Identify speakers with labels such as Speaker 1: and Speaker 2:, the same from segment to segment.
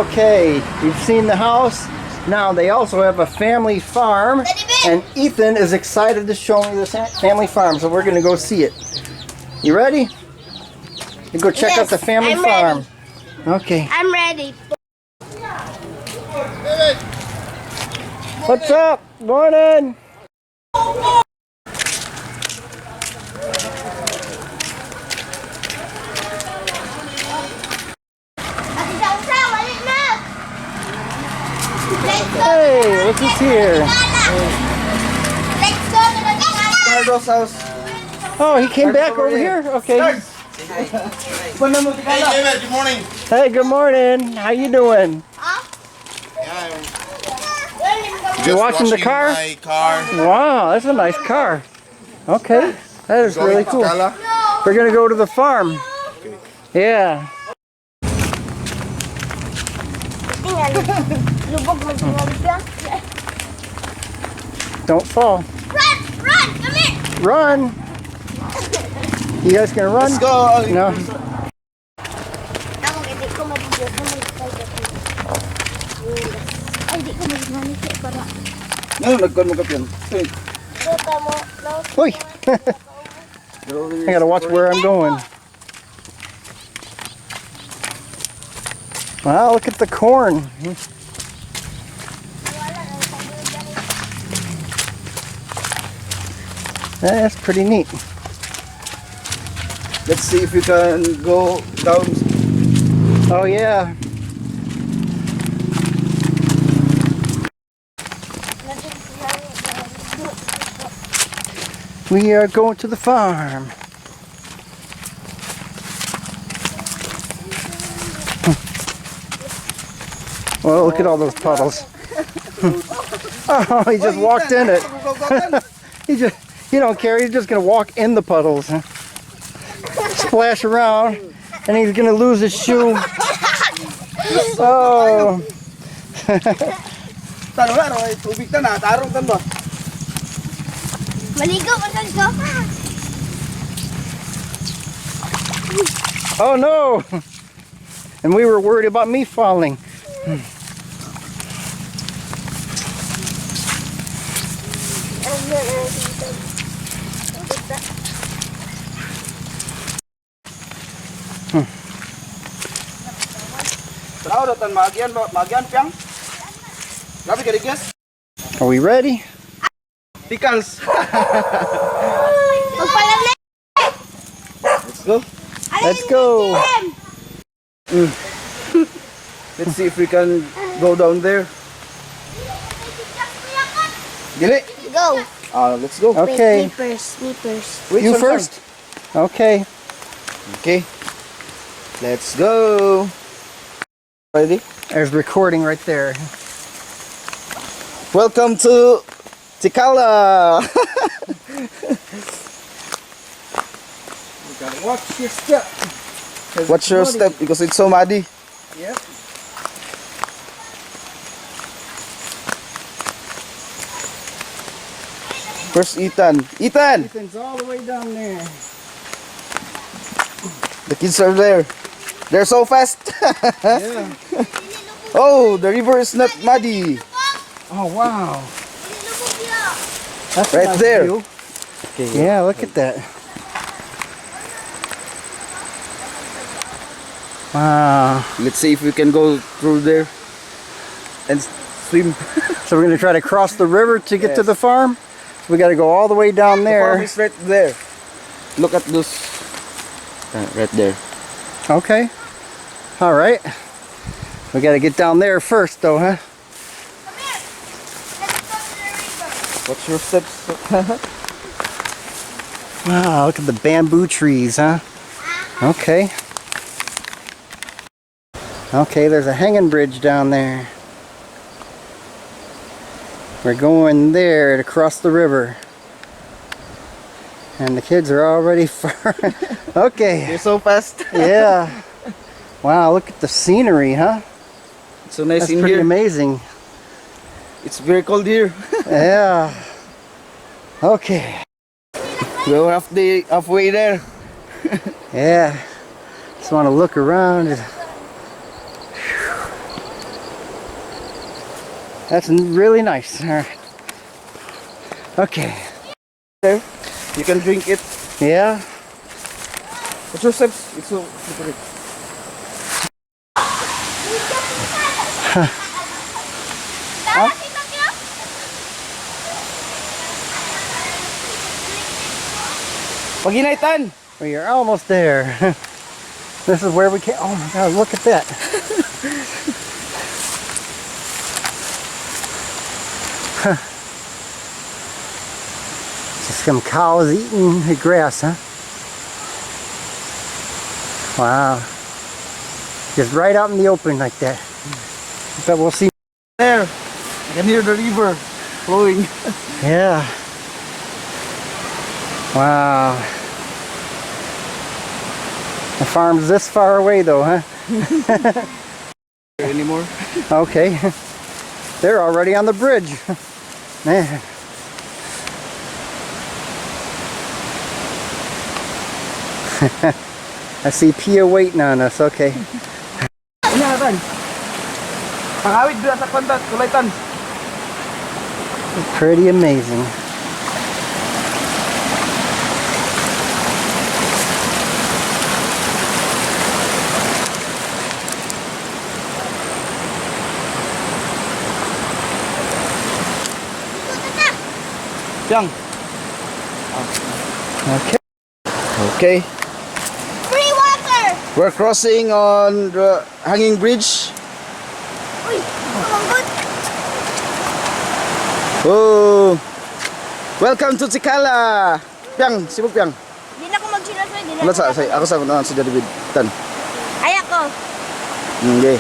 Speaker 1: Okay, you've seen the house. Now they also have a family farm, and Ethan is excited to show me this family farm, so we're gonna go see it. You ready? You go check out the family farm. Ready. Okay.
Speaker 2: I'm ready.
Speaker 1: What's up? Morning. Hey, look who's here.
Speaker 2: Let's go to the
Speaker 3: Cardo's house.
Speaker 1: Oh, he came back over here? Okay.
Speaker 3: Hey, David, good morning.
Speaker 1: Hey, good morning. How you doing? You're washing the car?
Speaker 3: My car.
Speaker 1: Wow, that's a nice car. Okay, that is really cool.
Speaker 3: Ticala?
Speaker 1: We're gonna go to the farm.
Speaker 3: Okay.
Speaker 1: Yeah. Don't fall.
Speaker 2: Run! Run! Come here!
Speaker 1: Run! You guys gonna run?
Speaker 3: Let's go.
Speaker 1: No.
Speaker 3: No, nagkon mo kapyan.
Speaker 1: Uy! I gotta watch where I'm going. Wow, look at the corn. That's pretty neat.
Speaker 3: Let's see if we can go down.
Speaker 1: Oh yeah. We are going to the farm. Well, look at all those puddles. Oh, he just walked in it. He don't care. He's just gonna walk in the puddles, splash around, and he's gonna lose his shoe. Oh. Oh no! And we were worried about me falling. Are we ready?
Speaker 3: Pickles. Let's go.
Speaker 1: Let's go.
Speaker 3: Let's see if we can go down there. Dili.
Speaker 2: Go.
Speaker 3: Let's go.
Speaker 1: Okay.
Speaker 2: Me first.
Speaker 3: Wait,
Speaker 1: You
Speaker 3: son,
Speaker 1: first? Okay.
Speaker 3: Okay. Let's go. Ready?
Speaker 1: There's recording right there.
Speaker 3: Welcome to Ticala.
Speaker 1: You gotta watch your step.
Speaker 3: Watch your step because it's so muddy.
Speaker 1: Yep.
Speaker 3: First Ethan. Ethan!
Speaker 1: Ethan's all the way down there.
Speaker 3: The kids are there. They're so fast.
Speaker 1: Yeah.
Speaker 3: Oh, the river is not muddy.
Speaker 1: Oh wow. That's a
Speaker 3: Right
Speaker 1: nice
Speaker 3: there.
Speaker 1: view.
Speaker 3: Okay.
Speaker 1: Yeah, look at that. Wow.
Speaker 3: Let's see if we can go through there and swim.
Speaker 1: So we're gonna try to cross the river to get to
Speaker 3: Yes.
Speaker 1: the farm. So we gotta go all the way down
Speaker 3: The farm
Speaker 1: there.
Speaker 3: is right there. Look at those. Right there.
Speaker 1: Okay. All right. We gotta get down there first, though, huh?
Speaker 3: Watch your steps.
Speaker 1: Wow, look at the bamboo trees, huh? Okay. Okay, there's a hanging bridge down there. We're going there to cross the river. And the kids are already far. Okay.
Speaker 3: You're so fast.
Speaker 1: Yeah. Wow, look at the scenery, huh?
Speaker 3: It's so nice
Speaker 1: That's
Speaker 3: in
Speaker 1: pretty
Speaker 3: here.
Speaker 1: amazing.
Speaker 3: It's very cold here.
Speaker 1: Yeah. Okay.
Speaker 3: We're halfway there.
Speaker 1: Yeah. Just want to look around. That's really nice. All right. Okay.
Speaker 3: There. You can drink it.
Speaker 1: Yeah.
Speaker 3: What's your steps? It's so super. Paginaitan.
Speaker 1: We are almost there. This is where we came. Oh my God! Look at that. Just some cows eating the grass, huh? Wow. Just right out in the open like that. But we'll see.
Speaker 3: There. I can hear the river flowing.
Speaker 1: Yeah. Wow. The farm's this far away though, huh?
Speaker 3: Anymore?
Speaker 1: Okay. They're already on the bridge. Man. I see Pia waiting on us. Okay.
Speaker 3: Inatan. Pangawit dito sa pantat, kulaitan.
Speaker 1: Pretty amazing.
Speaker 3: Yang.
Speaker 1: Okay.
Speaker 3: Okay.
Speaker 2: Free water!
Speaker 3: We're crossing on the hanging bridge.
Speaker 2: Uy, kumanggot.
Speaker 3: Oh. Welcome to Ticala. Piang, sibuk piang.
Speaker 2: Di na ako mag-sinasway. Di na
Speaker 3: Wala sa ako sa kuno si David Tan.
Speaker 2: Ay ako.
Speaker 3: Okay.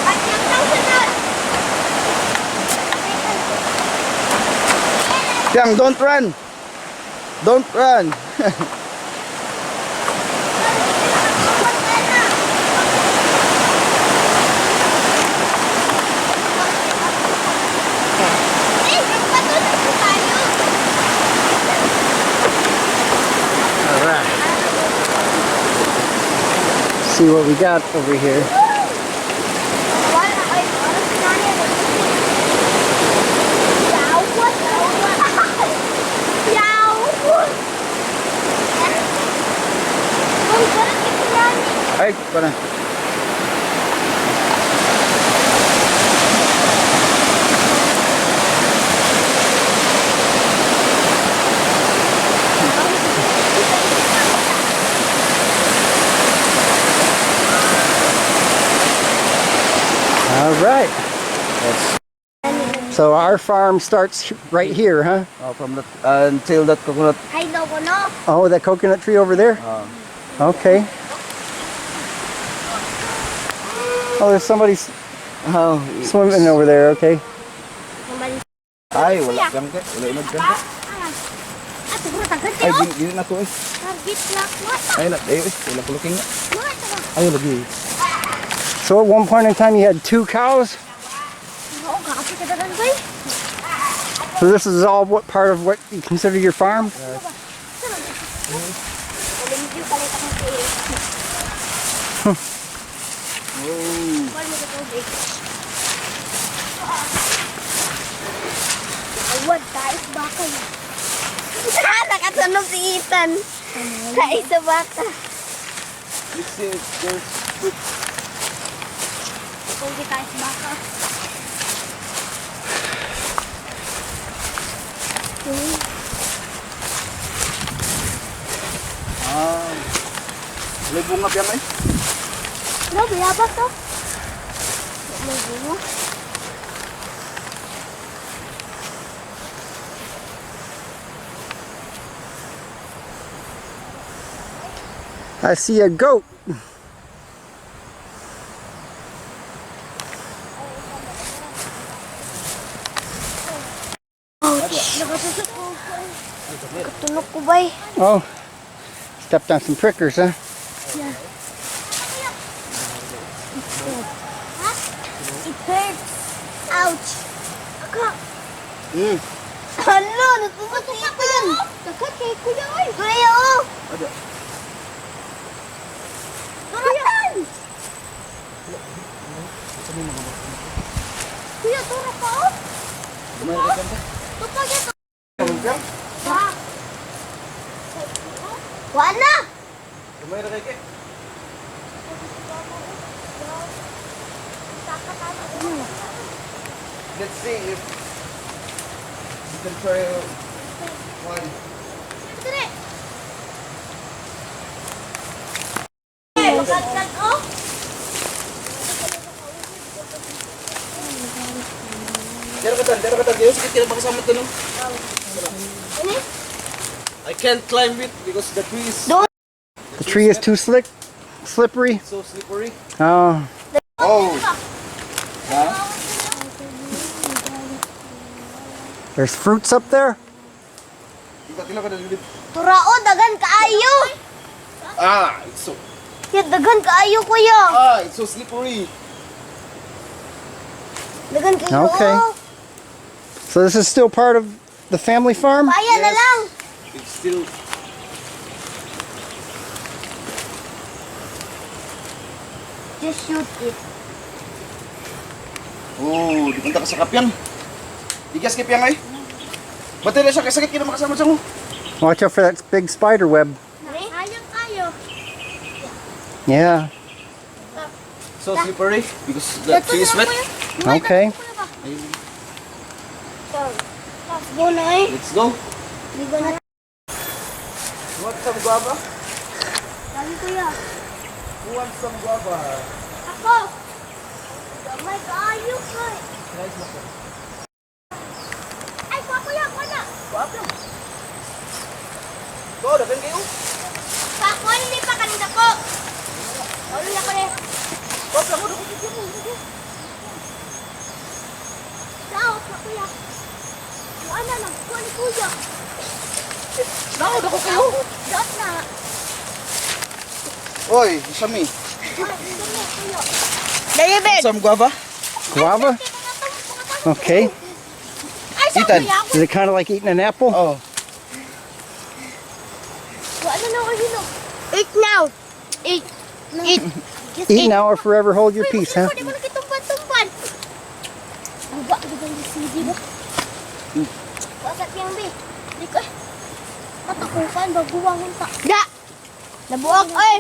Speaker 2: At yung sunod.
Speaker 3: Piang, don't run. Don't run.
Speaker 1: Alright. See what we got over here.
Speaker 3: Ay, para.
Speaker 1: Alright.
Speaker 3: Yes.
Speaker 1: So our farm starts right here, huh?
Speaker 3: From that until that coconut.
Speaker 2: Ay, no, no.
Speaker 1: Oh, that coconut tree over there? Okay. Oh, there's somebody
Speaker 3: Oh,
Speaker 1: swimming over there, okay.
Speaker 3: ay, wala kang ke. Wala imod ka. Ay, di na to eh. Ay, na, ay, wala ko looking. Ay, lagi.
Speaker 1: So at one point in time you had 2 cows? So this is all what part of what you consider your farm?
Speaker 2: Nakatunog si Ethan. Sa isa baka. Kung di tayo sa baka.
Speaker 3: May bunga piang eh.
Speaker 2: No, bilabas to. May bunga.
Speaker 1: I see a goat.
Speaker 2: Nakatusok ko. Katunog ko ba eh?
Speaker 1: Oh, stepped on some prickers, huh?
Speaker 2: Yeah. It hurts. Ouch. Aka. Ano? Natututok ko yan. Nakakay ko yan. Kuya, oh.
Speaker 3: Ada.
Speaker 2: Kuya. Kuya, turo pa oh.
Speaker 3: Gumay na kanta.
Speaker 2: Tupag ito.
Speaker 1: Lumpiang?
Speaker 2: Wala.
Speaker 3: Gumay na kay.
Speaker 1: Let's see if you can try one.
Speaker 2: Dire. Magkat oh.
Speaker 3: Dero ka tan. Dero sakit kina makasama to no.
Speaker 2: Ini?
Speaker 3: I can't climb it because the tree is
Speaker 1: The tree is too slippery.
Speaker 3: so slippery.
Speaker 1: Oh,
Speaker 3: Oh.
Speaker 1: there's fruits up there.
Speaker 3: Tila ka dali.
Speaker 2: Turao, dagan kaayo.
Speaker 3: It's so
Speaker 2: Dagan kaayo kuya.
Speaker 3: it's so slippery.
Speaker 2: Dagan kayo.
Speaker 1: Okay. So this is still part of the family farm?
Speaker 2: Ayan na lang.
Speaker 3: It's still
Speaker 2: Just shoot it.
Speaker 3: Oh, di punta ka sa kapyang. Digas kapyang ay. Batay na siya kasi sakit kina makasama sa mo.
Speaker 1: Watch out for that big spider web.
Speaker 2: Ayun kayo.
Speaker 1: Yeah.
Speaker 3: So slippery because the tree is wet.
Speaker 1: Okay.
Speaker 2: Let's go na eh.
Speaker 3: Let's go.
Speaker 2: Hindi ko na.
Speaker 3: Want some guava?
Speaker 2: Sabi kuya.
Speaker 3: Who wants some guava?
Speaker 2: Ako. Damay kaayo kay.
Speaker 3: Nice mo.
Speaker 2: Ay, kuya, kuya.
Speaker 3: Guava. Go, dagan kayo.
Speaker 2: Kako, hindi pa kanina ko. Ulo na ko eh.
Speaker 3: Guava mo dagan kayo.
Speaker 2: Sao, kuya. Ano na, kuya.
Speaker 3: Nao dako kayo.
Speaker 2: Dot na.
Speaker 3: Oy, Sami.
Speaker 2: Dali, Ben.
Speaker 3: Some guava?
Speaker 1: Guava? Okay.
Speaker 2: Ay, sa
Speaker 3: Ethan.
Speaker 2: kuya.
Speaker 1: Is it kind of like eating an apple?
Speaker 3: Oh.
Speaker 2: Ano na, ano? Eat now. Eat. Eat. Just
Speaker 1: Eat now or forever hold your peace, huh?
Speaker 2: Di mo nakitumpan-tumpan. Ang ba, di ba yung CD ba? Wasap yung B. Di ko. Matakukan, baguwang unta. Da! Nabuak, ay!